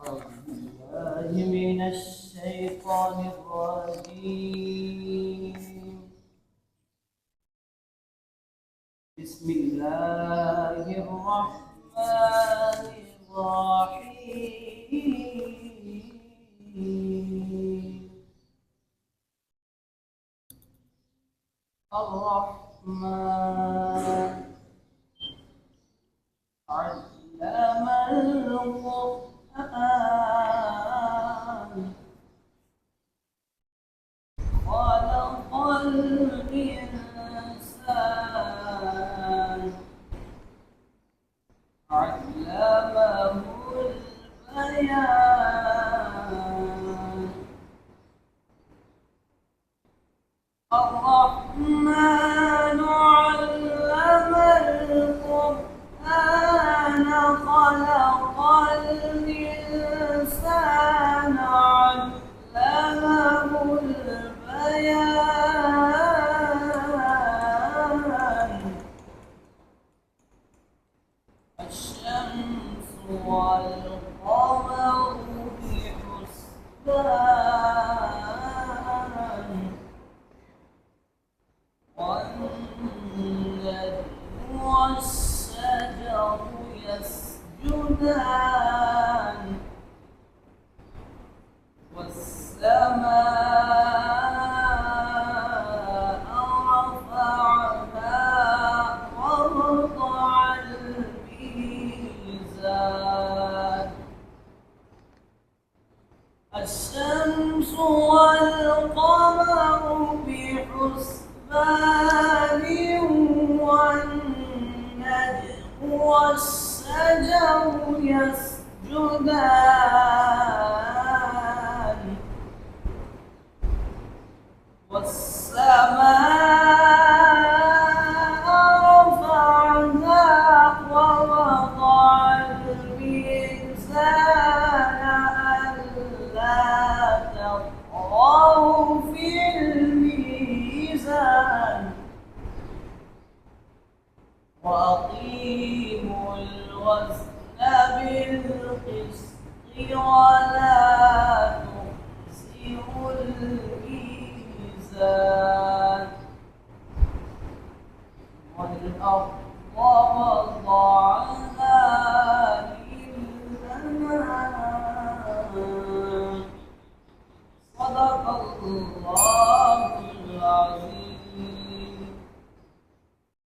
أعوذ بالله من الشيطان الرجيم. بسم الله الرحمن الرحيم. الرحمن علم القرآن خلق الإنسان علمه البيان. الرحمن علم القرآن خلق الإنسان علمه البيان. الشمس والقمر بحسبان والنجم والشجر يسجدان والسماء رفعها ووضع الميزان. الشمس والقمر بحسبان والنجم والشجر يسجدان والسماء رفعها ووضع الميزان ألا تطغوا في الميزان وأقيموا الوزن بالقسط ولا تخسروا الميزان. والأرض وضعها للأنام. صدق الله العظيم.